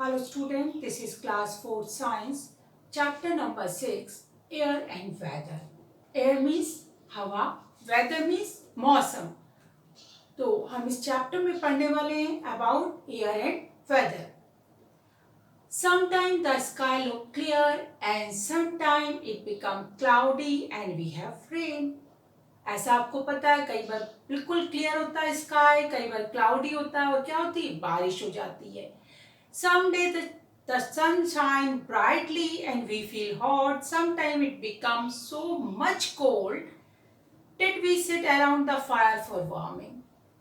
Hello student, this is class 4 science, chapter number 6, air and weather. Air means हवा, weather means मौसम. तो हम इस चैप्टर में पढ़ने वाले हैं about air and weather. Sometimes the sky look clear and sometimes it become cloudy and we have rain. ऐसा आपको पता है, कई बार बिल्कुल क्लियर होता है स्काई, कई बार क्लाउडी होता है और क्या होती है, बारिश हो जाती है. Some day the sun shine brightly and we feel hot. Sometimes it becomes so much cold that we sit around the fire for warming.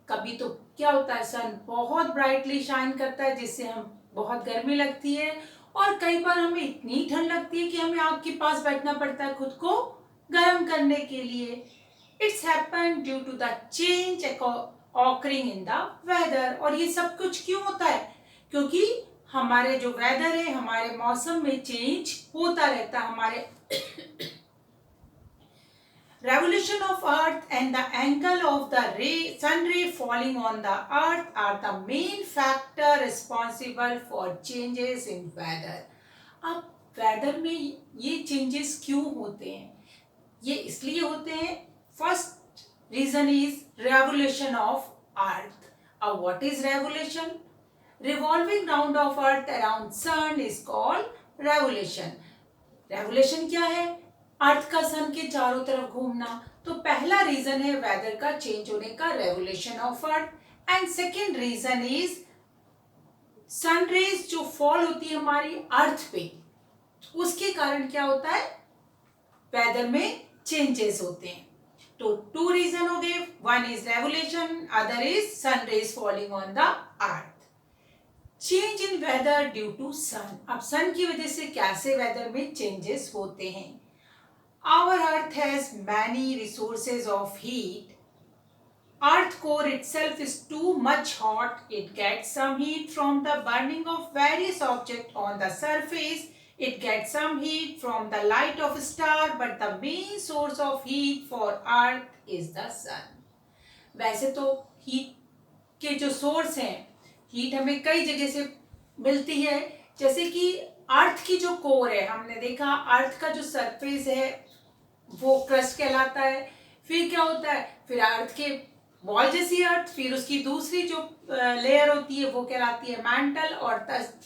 कभी तो क्या होता है, सन बहुत ब्राइटली शाइन करता है जिससे हम बहुत गर्मी लगती है और कई बार हमें इतनी ठंड लगती है कि हमें आग के पास बैठना पड़ता है खुद को गर्म करने के लिए. It's happened due to the change occurring in the weather. और ये सब कुछ क्यों होता है, क्योंकि हमारे जो वेदर है, हमारे मौसम में चेंज होता रहता है. हमारे revolution of earth and the angle of the sun ray falling on the earth are the main factor responsible for changes in weather. अब वेदर में ये चेंजेस क्यों होते हैं, ये इसलिए होते हैं. First reason is revolution of earth. Now what is revolution? Revolving round of earth around sun is called revolution. revolution क्या है, अर्थ का सन के चारों तरफ घूमना. तो पहला रीजन है वेदर का चेंज होने का, revolution of earth. And second reason is sun rays जो फॉल होती है हमारी अर्थ पे, उसके कारण क्या होता है, वेदर में चेंजेस होते हैं. तो टू रीजन हो गए, one is revolution, other is sun rays falling on the earth. Change in weather due to sun. अब सन की वजह से कैसे वेदर में चेंजेस होते हैं. Our earth has many resources of heat. Earth core itself is too much hot. It gets some heat from the burning of various objects on the surface. It gets some heat from the light of a star, but the main source of heat for earth is the sun. वैसे तो heat के जो source हैं, heat हमें कई जगह से मिलती है. जैसे कि अर्थ की जो कोर है, हमने देखा अर्थ का जो सरफेस है वो क्रस्ट कहलाता है. फिर क्या होता है, फिर अर्थ के बॉल जैसी अर्थ, फिर उसकी दूसरी जो लेयर होती है वो कहलाती है मैंटल, और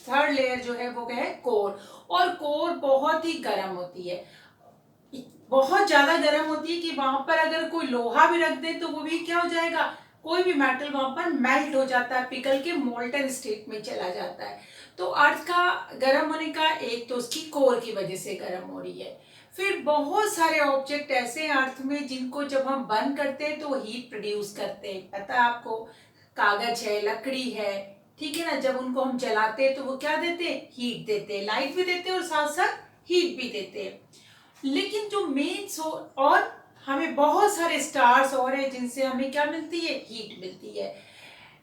थर्ड लेयर जो है वो है कोर. और कोर बहुत ही गर्म होती है, बहुत ज्यादा गर्म होती है कि वहां पर अगर कोई लोहा भी रख दे तो वो भी क्या हो जाएगा, कोई भी मेटल वहां पर मेल्ट हो जाता है, पिघल के मोल्टन स्टेट में चला जाता है. तो अर्थ का गर्म होने का एक तो उसकी कोर की वजह से गर्म हो रही है. फिर बहुत सारे ऑब्जेक्ट ऐसे हैं अर्थ में जिनको जब हम बर्न करते हैं तो हीट प्रोड्यूस करते हैं. पता है आपको, कागज है, लकड़ी है, ठीक है ना. जब उनको हम जलाते हैं तो वो क्या देते हैं, हीट देते हैं, लाइट भी देते हैं और साथ साथ हीट भी देते हैं. लेकिन जो मेन और हमें बहुत सारे स्टार्स और है जिनसे हमें क्या मिलती है, हीट मिलती है.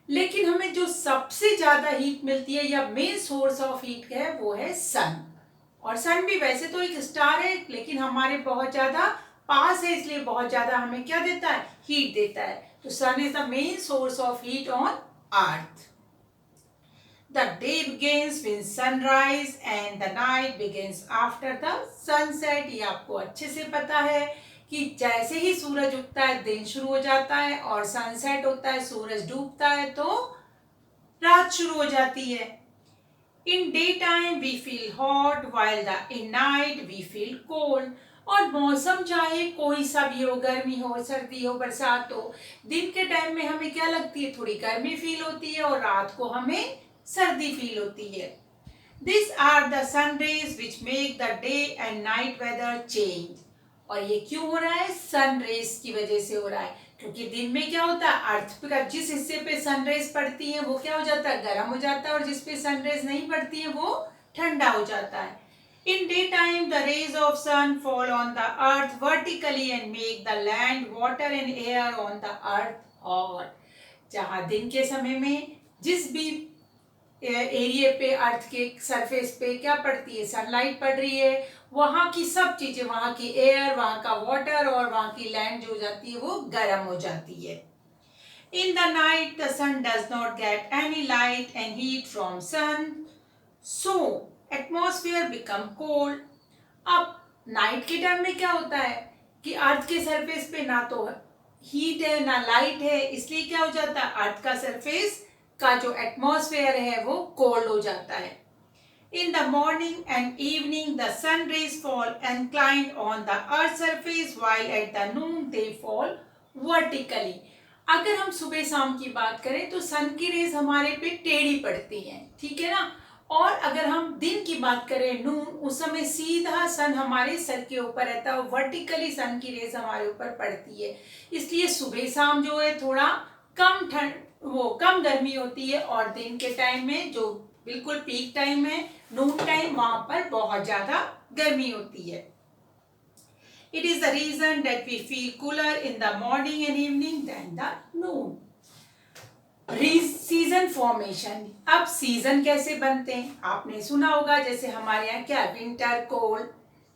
लेकिन हमें जो सबसे ज्यादा हीट मिलती है या मेन सोर्स ऑफ हीट है वो है सन. और सन भी वैसे तो एक स्टार है लेकिन हमारे बहुत ज्यादा पास है, इसलिए बहुत ज्यादा हमें क्या देता है, हीट देता है. तो sun is the main source of heat on earth. The day begins with sunrise and the night begins after the sunset. ये आपको अच्छे से पता है कि जैसे ही सूरज उगता है दिन शुरू हो जाता है, और सनसेट होता है, सूरज डूबता है तो रात शुरू हो जाती है. In daytime we feel hot while in night we feel cold. और मौसम चाहे कोई सा भी हो, गर्मी हो, सर्दी हो, बरसात हो, दिन के टाइम में हमें क्या लगती है, थोड़ी गर्मी फील होती है और रात को हमें सर्दी फील होती है. These are the sun rays which make the day and night weather change. और ये क्यों हो रहा है, सन रेज की वजह से हो रहा है. क्योंकि दिन में क्या होता है, अर्थ का जिस हिस्से पे सन रेज पड़ती है वो क्या हो जाता है, गर्म हो जाता है, और जिस पे सन रेज नहीं पड़ती है वो ठंडा हो जाता है. In daytime the rays of sun fall on the earth vertically and make the land, water and air on the earth hot. जहाँ दिन के समय में जिस भी एरिया पे अर्थ के सरफेस पे क्या पड़ती है, सनलाइट पड़ रही है, वहां की सब चीजें, वहां की एयर, वहां का वाटर और वहां की लैंड जो जाती है वो गर्म हो जाती है. In the night the sun does not get any light and heat from sun, so atmosphere become cold. अब नाइट के टाइम में क्या होता है कि अर्थ के सरफेस पे ना तो हीट है ना लाइट है, इसलिए क्या हो जाता है, अर्थ का सरफेस का जो एटमॉस्फेयर है वो कोल्ड हो जाता है। In the morning and evening, the sun rays fall inclined on the earth's surface, while at the noon they fall vertically. अगर हम सुबह शाम की बात करें तो सन की रेज हमारे पे टेढ़ी पड़ती हैं, ठीक है ना। और अगर हम दिन की बात करें नून, उस समय सीधा सन हमारे सर के ऊपर रहता है और वर्टिकली सन की रेज हमारे ऊपर पड़ती है। इसलिए सुबह शाम जो है थोड़ा कम ठंड, वो कम गर्मी होती है, और दिन के टाइम में जो बिल्कुल पीक टाइम है, नून टाइम, वहां पर बहुत ज्यादा गर्मी होती है। It is the reason that we feel cooler in the morning and evening than the noon. Season formation. अब सीजन कैसे बनते हैं आपने सुना होगा, जैसे हमारे यहाँ क्या, winter cold,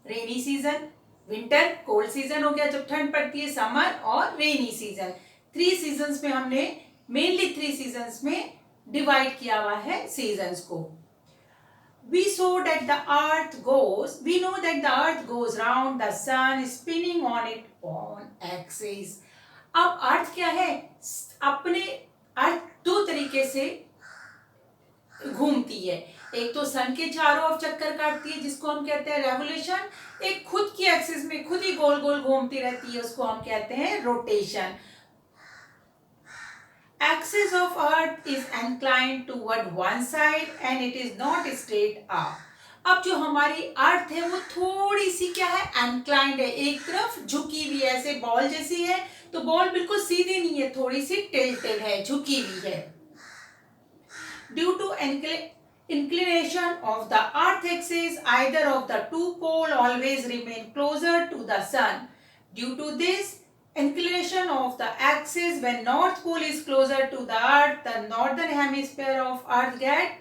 rainy season. Winter cold season हो गया जब ठंड पड़ती है, समर और रेनी सीजन। 3 सीजन्स में हमने मेनली 3 सीजन्स में डिवाइड किया हुआ है सीजन्स को। We know that the earth goes round the sun, spinning on its own axis. अब अर्थ क्या है, अपने अर्थ 2 तरीके से घूमती है। एक तो सन के चारों ओर चक्कर काटती है जिसको हम कहते हैं रेवोल्यूशन, एक खुद की एक्सिस में खुद ही गोल गोल घूमती रहती है, उसको हम कहते हैं rotation. Axis of earth is inclined toward one side and it is not straight up. अब जो हमारी अर्थ है वो थोड़ी सी क्या है, inclined है, एक तरफ झुकी हुई है, ऐसे बॉल जैसी है, तो बॉल बिल्कुल सीधी नहीं है, थोड़ी सी टिल्टेड है, झुकी हुई है। Due to inclination of the earth axis, either of the 2 poles always remain closer to the sun. Due to this inclination of the axis, when north pole is closer to the earth, the northern hemisphere of earth get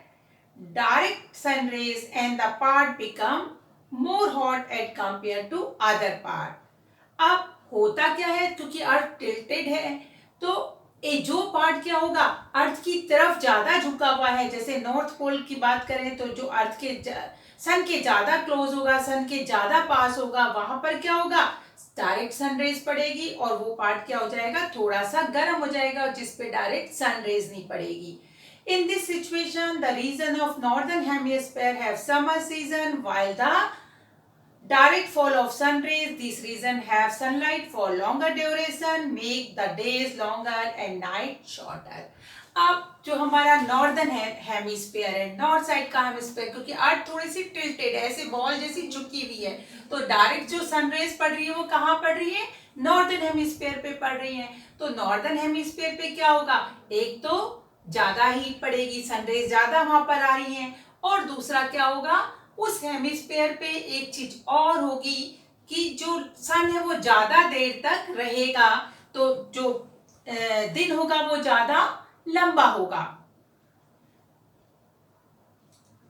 direct sun rays and the part become more hot as compared to other part. अब होता क्या है, क्योंकि अर्थ tilted है तो ये जो part क्या होगा, अर्थ की तरफ ज्यादा झुका हुआ है। जैसे नॉर्थ पोल की बात करें तो जो अर्थ के सन के ज्यादा क्लोज होगा, सन के ज्यादा पास होगा, वहां पर क्या होगा, डायरेक्ट सन रेज पड़ेगी, और वो पार्ट क्या हो जाएगा, थोड़ा सा गर्म हो जाएगा, जिस पे डायरेक्ट सन रेज नहीं पड़ेगी। In this situation, the region of northern hemisphere have summer season, while the direct fall of sun rays, this region have sunlight for longer duration, make the days longer and night shorter. अब जो हमारा northern hemisphere है, north side का hemisphere, क्योंकि अर्थ थोड़ी सी tilted है, ऐसे ball जैसी झुकी हुई है, तो डायरेक्ट जो सन रेज पड़ रही है वो कहाँ पड़ रही है, नॉर्दर्न हेमिस्फीयर पे पड़ रही है। तो नॉर्दर्न हेमिस्फीयर पे क्या होगा, एक तो ज्यादा हीट पड़ेगी, सन रेज ज्यादा वहां पर आ रही हैं, और दूसरा क्या होगा, उस हेमिस्फीयर पे एक चीज और होगी कि जो सन है वो ज्यादा देर तक रहेगा, तो जो दिन होगा वो ज्यादा लंबा होगा,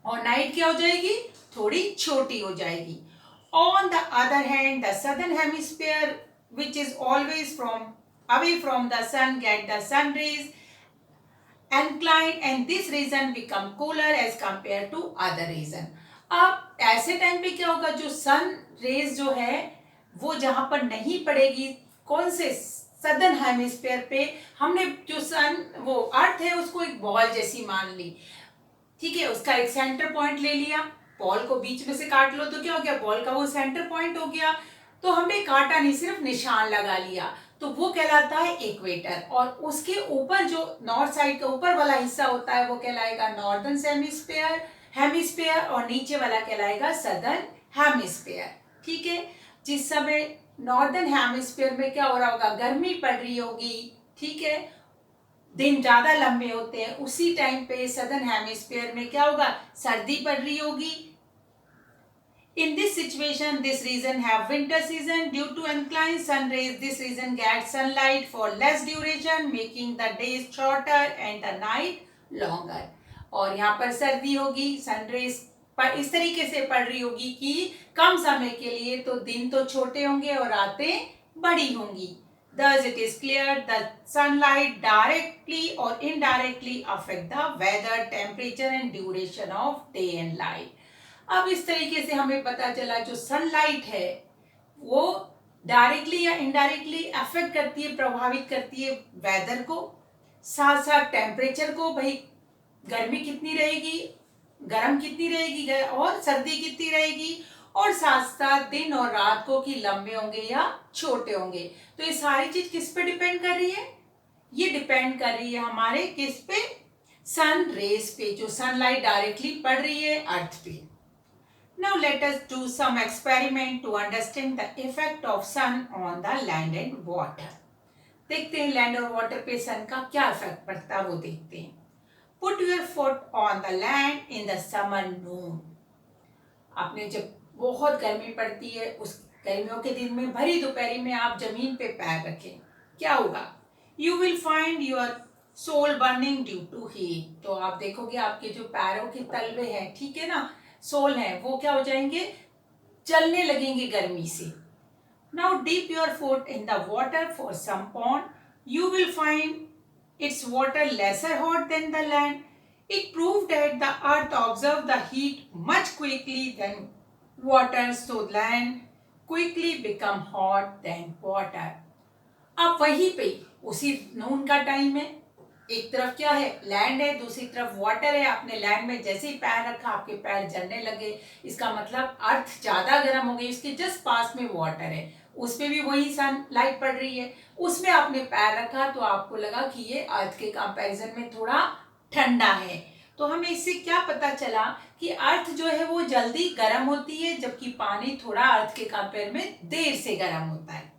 और नाइट क्या हो जाएगी, थोड़ी छोटी हो जाएगी। On the other hand, the southern hemisphere which is always from away from the sun get the sun rays inclined and this region become cooler as compared to other region. अब ऐसे time पे क्या होगा, जो सन rays जो है वो जहां पर नहीं पड़ेगी, कौन से, सदर्न हेमिस्फीयर पे, हमने जो सन वो अर्थ है उसको एक बॉल जैसी मान ली, ठीक है, उसका एक सेंटर पॉइंट ले लिया, बॉल को बीच में से काट लो तो क्या हो गया, बॉल का वो सेंटर पॉइंट हो गया, तो हमने काटा नहीं, सिर्फ निशान लगा लिया, तो वो कहलाता है इक्वेटर, और उसके ऊपर जो नॉर्थ साइड का ऊपर वाला हिस्सा होता है वो कहलाएगा नॉर्दर्न हेमिस्फीयर, और नीचे वाला कहलाएगा सदर्न हेमिस्फीयर, ठीक है। जिस समय नॉर्दर्न हेमिस्फीयर में क्या हो रहा होगा, गर्मी पड़ रही होगी, ठीक है, दिन ज्यादा लंबे होते हैं, उसी टाइम पे सदर्न हेमिस्फीयर में क्या होगा, सर्दी पड़ रही होगी। In this situation, this region have winter season. Due to inclined sun rays, this region gets sunlight for less duration, making the days shorter and the night longer. और यहाँ पर सर्दी होगी, सन रेज पर इस तरीके से पड़ रही होगी कि कम समय के लिए, तो दिन तो छोटे होंगे और रातें बड़ी होंगी, Thus, it is clear that sunlight directly or indirectly affect the weather, temperature and duration of day and night. अब इस तरीके से हमें पता चला जो सनलाइट है वो डायरेक्टली या इनडायरेक्टली अफेक्ट करती है, प्रभावित करती है वेदर को, साथ साथ टेम्परेचर को, भाई गर्मी कितनी रहेगी, गर्म कितनी रहेगी और सर्दी कितनी रहेगी, और साथ साथ दिन और रात को कि लंबे होंगे या छोटे होंगे। तो ये सारी चीज किस पे डिपेंड कर रही है? ये डिपेंड कर रही है हमारे किस पे? सन रेस पे, जो सनलाइट डायरेक्टली पड़ रही है अर्थ पे। Now let us do some experiment to understand the effect of sun on the land and water. देखते हैं लैंड और वाटर पे सन का क्या इफेक्ट पड़ता है, वो देखते हैं। Put your foot on the land in the summer noon. आपने जब बहुत गर्मी पड़ती है उस गर्मियों के दिन में भरी दोपहरी में आप जमीन पे पैर रखें, क्या होगा? You will find your soul burning due to heat. तो आप देखोगे आपके जो पैरों के तलवे हैं, ठीक है ना, सोल है, वो क्या हो जाएंगे? जलने लगेंगे गर्मी से। Now dip your foot in the water for some pond. You will find its water lesser hot than the land. It proved that the earth observed the heat much quickly than water, so land quickly become hot than water. अब वहीं पे उसी नून का time है, एक तरफ क्या है? लैंड है, दूसरी तरफ वाटर है। आपने लैंड में जैसे ही पैर रखा आपके पैर जलने लगे, इसका मतलब अर्थ ज्यादा गर्म हो गई, उसके जस्ट पास में वाटर है, उस पे भी वही सन लाइट पड़ रही है, उसमें आपने पैर रखा तो आपको लगा कि ये अर्थ के कंपैरिजन में थोड़ा ठंडा है। तो हमें इससे क्या पता चला कि अर्थ जो है वो जल्दी गर्म होती है, जबकि पानी थोड़ा अर्थ के कंपेयर में देर से गर्म होता है।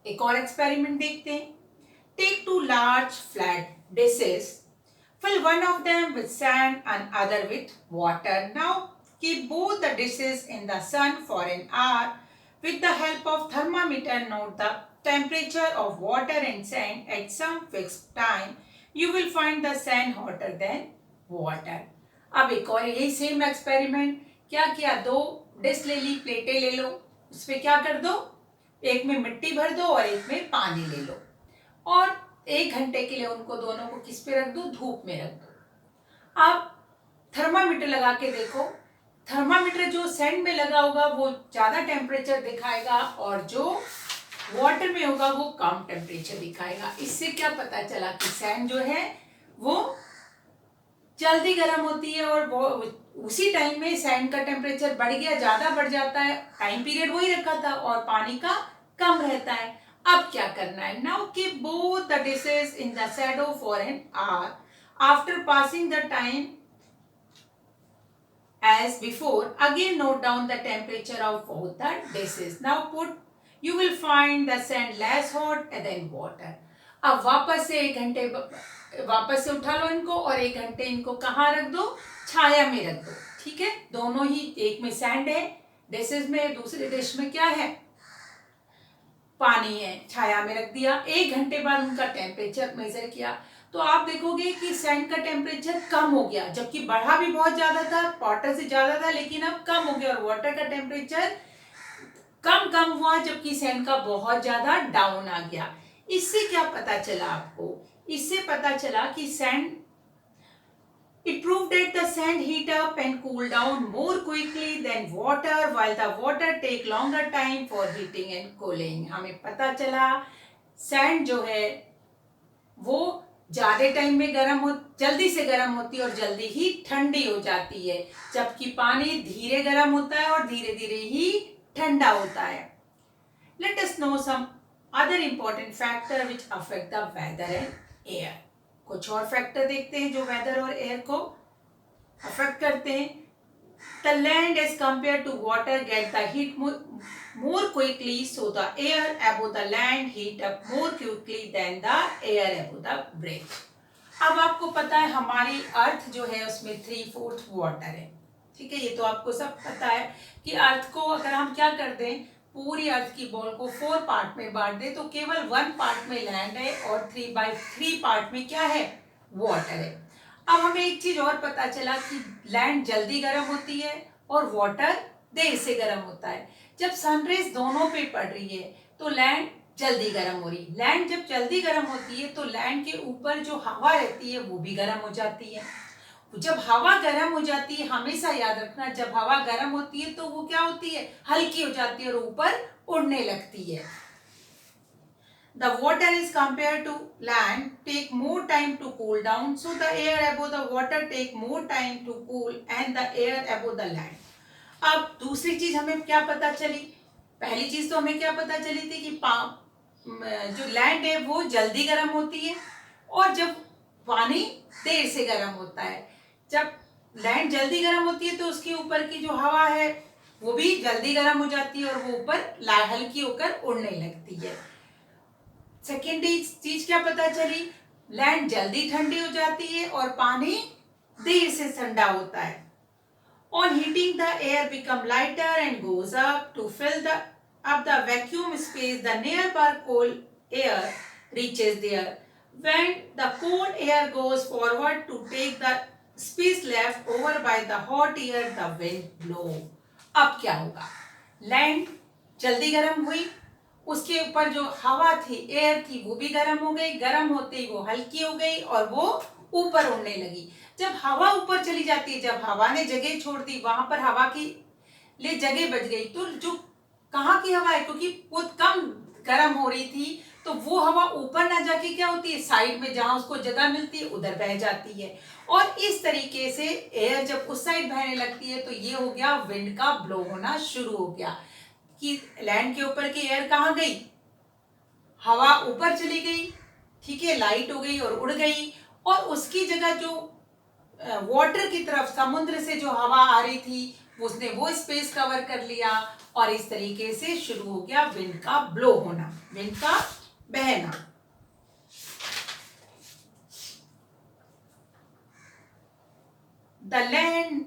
एक और एक्सपेरिमेंट देखते हैं। Take two large flat dishes, fill one of them with sand and other with water. Now keep both the dishes in the sun for an hour. With the help of thermometer, note the temperature of water and sand at some fixed time. You will find the sand hotter than water. अब एक और यही same experiment, क्या किया? दो dish ले ली, प्लेटें ले लो, उस पर क्या कर दो? एक में मिट्टी भर दो और एक में पानी ले लो, और 1 घंटे के लिए उनको दोनों को किस पे रख दो? धूप में रख दो। आप थर्मामीटर लगा के देखो, थर्मामीटर जो सैंड में लगा होगा वो ज्यादा टेम्परेचर दिखाएगा और जो वाटर में होगा वो कम टेम्परेचर दिखाएगा। इससे क्या पता चला कि सैंड जो है वो जल्दी गर्म होती है, और वो उसी टाइम में सैंड का टेम्परेचर बढ़ गया, ज्यादा बढ़ जाता है, टाइम पीरियड वही रखा था, और पानी का कम रहता है। अब क्या करना है? Now keep both the dishes in the shadow for an hour after passing the time as before. Again note down the temperature of both the dishes. Now you will find the sand less hot than water. अब वापस से 1 घंटे वापस से उठा लो इनको, और 1 घंटे इनको कहाँ रख दो? छाया में रख दो, ठीक है। दोनों ही, एक में सैंड है डिशेस में, दूसरे डिश में क्या है? पानी है, छाया में रख दिया। 1 घंटे बाद उनका टेम्परेचर मेजर किया तो आप देखोगे कि सैंड का टेम्परेचर कम हो गया, जबकि बढ़ा भी बहुत ज्यादा था, वाटर से ज्यादा था, लेकिन अब कम हो गया, और वाटर का टेम्परेचर कम हुआ, जबकि सैंड का बहुत ज्यादा डाउन आ गया। इससे क्या पता चला आपको? इससे पता चला कि sand, it proved that the sand heat up and cool down more quickly than water, while the water take longer time for heating and cooling. हमें पता चला सैंड जो है वो ज्यादा टाइम में जल्दी से गर्म होती है और जल्दी ही ठंडी हो जाती है, जबकि पानी धीरे गर्म होता है और धीरे धीरे ही ठंडा होता है। Let us know some other important factor which affect the weather and air. कुछ और फैक्टर देखते हैं जो वेदर और एयर को अफेक्ट करते हैं। The land as compared to water get the heat more quickly, so the air above the land heat up more quickly than the air above the bridge. अब आपको पता है हमारी अर्थ जो है उसमें 3/4 वाटर है, ठीक है। ये तो आपको सब पता है कि अर्थ को अगर हम क्या कर दें, पूरी अर्थ की बॉल को 4 पार्ट में बांट दे तो केवल 1 पार्ट में लैंड है और 3/3 पार्ट में क्या है? वाटर है। अब हमें एक चीज और पता चला कि लैंड जल्दी गर्म होती है और वाटर देर से गर्म होता है। जब सनरेज दोनों पे पड़ रही है तो लैंड जल्दी गर्म हो रही। लैंड जब जल्दी गर्म होती है तो लैंड के ऊपर जो हवा रहती है वो भी गर्म हो जाती है। जब हवा गर्म हो जाती है, हमेशा याद रखना, जब हवा गर्म होती है तो वो क्या होती है, हल्की हो जाती है और ऊपर उड़ने लगती है। The water is compared to land take more time to cool down, so the air above the water take more time to cool and the air above the land. अब दूसरी चीज हमें क्या पता चली, पहली चीज तो हमें क्या पता चली थी कि जो लैंड है वो जल्दी गर्म होती है और जब पानी देर से गर्म होता है। जब लैंड जल्दी गर्म होती है तो उसके ऊपर की जो हवा है वो भी जल्दी गर्म हो जाती है और वो ऊपर हल्की होकर उड़ने लगती है। सेकेंड चीज क्या पता चली, लैंड जल्दी ठंडी हो जाती है और पानी देर से ठंडा होता है। On heating, the air become lighter and goes up to fill the vacuum space. The nearby cold air reaches there. When the cold air goes forward to take the space left over by the hot air, the wind blow. अब क्या होगा, land जल्दी गर्म हुई, उसके ऊपर जो हवा थी, एयर थी, वो भी गर्म हो गई, गर्म होते ही वो हल्की हो गई और वो ऊपर उड़ने लगी। जब हवा ऊपर चली जाती है, जब हवा ने जगह छोड़ दी, वहां पर हवा की लिए जगह बच गई, तो जो कहाँ की हवा है, क्योंकि बहुत कम गर्म हो रही थी, तो वो हवा ऊपर ना जाके क्या होती है, साइड में जहां उसको जगह मिलती है उधर बह जाती है। और इस तरीके से एयर जब उस साइड बहने लगती है तो ये हो गया विंड का ब्लो होना शुरू हो गया, कि लैंड के ऊपर की एयर कहाँ गई, हवा ऊपर चली गई, ठीक है, लाइट हो गई और उड़ गई, और उसकी जगह जो वाटर की तरफ समुद्र से जो हवा आ रही थी उसने वो स्पेस कवर कर लिया और इस तरीके से शुरू हो गया विंड का ब्लो होना, विंड का बहना। The land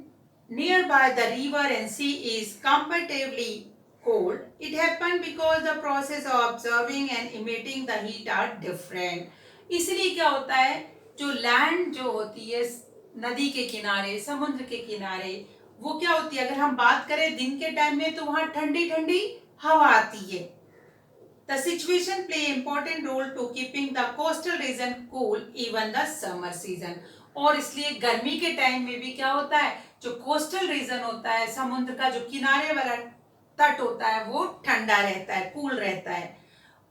nearby the river and sea is comparatively cold. It happened because the process of observing and emitting the heat are different. इसलिए क्या होता है, जो लैंड जो होती है नदी के किनारे, समुद्र के किनारे, वो क्या होती है, अगर हम बात करें दिन के टाइम में तो वहां ठंडी ठंडी हवा आती है। The situation play important role to keeping the coastal region cool even the summer season. और इसलिए गर्मी के टाइम में भी क्या होता है, जो कोस्टल रीजन होता है, समुद्र का जो किनारे वाला तट होता है वो ठंडा रहता है, कूल रहता है।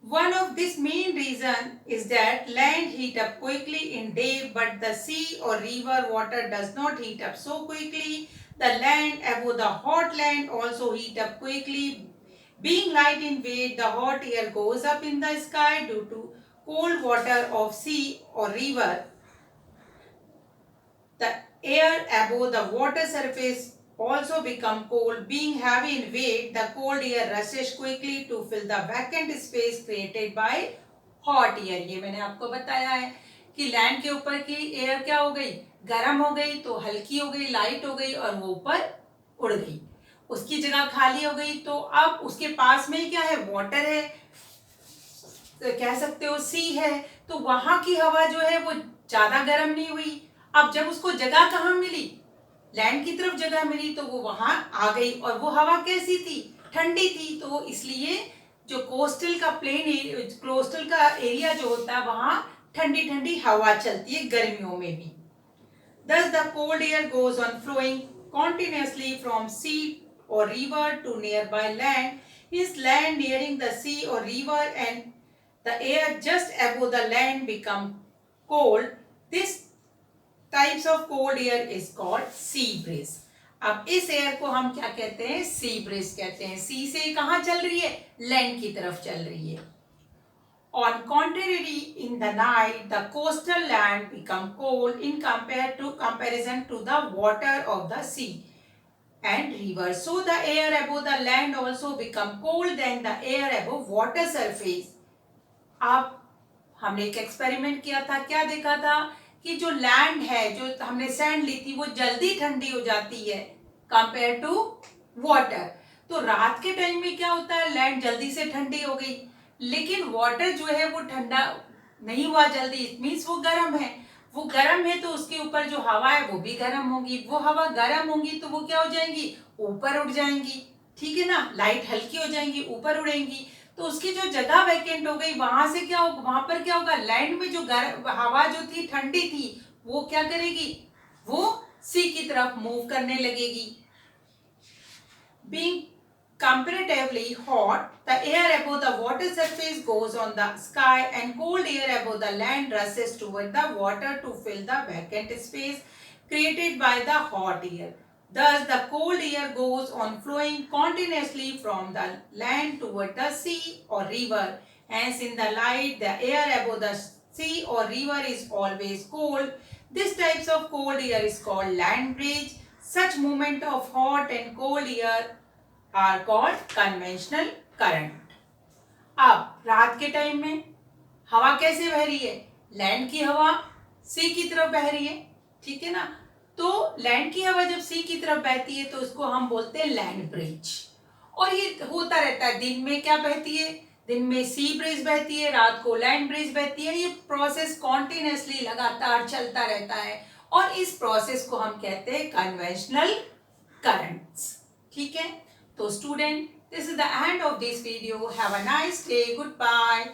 One of this main reason is that land heat up quickly in day, but the sea or river water does not heat up so quickly. The land above the hot land also heat up quickly. Being light in weight, the hot air goes up in the sky due to cold water of sea or river. The air above the water surface also become cold. Being heavy in weight, the cold air rushes quickly to fill the vacant space created by hot air. ये मैंने आपको बताया है कि land के ऊपर की air क्या हो गई, गर्म हो गई, तो हल्की हो गई, लाइट हो गई और वो ऊपर उड़ गई, उसकी जगह खाली हो गई। तो अब उसके पास में क्या है, वाटर है, तो कह सकते हो सी है, तो वहां की हवा जो है वो ज्यादा गर्म नहीं हुई। अब जब उसको जगह कहाँ मिली, लैंड की तरफ जगह मिली, तो वो वहां आ गई और वो हवा कैसी थी, ठंडी थी। तो इसलिए जो कोस्टल का कोस्टल का एरिया जो होता है वहां ठंडी ठंडी हवा चलती है गर्मियों में भी। Thus the cold air goes on flowing continuously from sea or river to nearby land. Is land nearing the sea or river and the air just above the land become cold. This types of cold air is called sea breeze. अब इस air को हम क्या कहते हैं, sea breeze कहते हैं। सी से कहाँ चल रही है, लैंड की तरफ चल रही है। On contrary, in the night, the coastal land become cold in comparison to the water of the sea and river. So the air above the land also become cold than the air above water surface. अब हमने एक experiment किया था, क्या देखा था कि जो लैंड है, जो हमने सैंड ली थी, वो जल्दी ठंडी हो जाती है कंपेयर टू वाटर। तो रात के टाइम में क्या होता है, लैंड जल्दी से ठंडी हो गई, लेकिन वाटर जो है वो ठंडा नहीं हुआ जल्दी, इट मीन्स वो गर्म है। वो गर्म है तो उसके ऊपर जो हवा है वो भी गर्म होगी, वो हवा गर्म होगी तो वो क्या हो जाएंगी, ऊपर उड़ जाएंगी, ठीक है ना, लाइट हल्की हो जाएंगी, ऊपर उड़ेंगी। तो उसकी जो जगह वैकेंट हो गई, वहां से क्या होगा, वहां पर क्या होगा, लैंड में जो हवा जो थी ठंडी थी, वो क्या करेगी, वो सी की तरफ मूव करने लगेगी. Being comparatively hot, the air above the water surface goes on the sky and cold air above the land rushes toward the water to fill the vacant space created by the hot air. Thus, the cold air goes on flowing continuously from the land toward the sea or river. Hence, in the light, the air above the sea or river is always cold. This types of cold air is called land breeze. Such movement of hot and cold air are called conventional current. अब रात के time में हवा कैसे बह रही है, land की हवा सी की तरफ बह रही है, ठीक है ना. तो लैंड की हवा जब सी की तरफ बहती है तो उसको हम बोलते हैं लैंड ब्रिज. और ये होता रहता है, दिन में क्या बहती है, दिन में सी ब्रिज बहती है, रात को लैंड ब्रिज बहती है. ये प्रोसेस कॉन्टिन्यूसली लगातार चलता रहता है और इस प्रोसेस को हम कहते हैं कन्वेंशनल करंट्स. ठीक है. तो student, this is the end of this video. Have a nice day. Goodbye.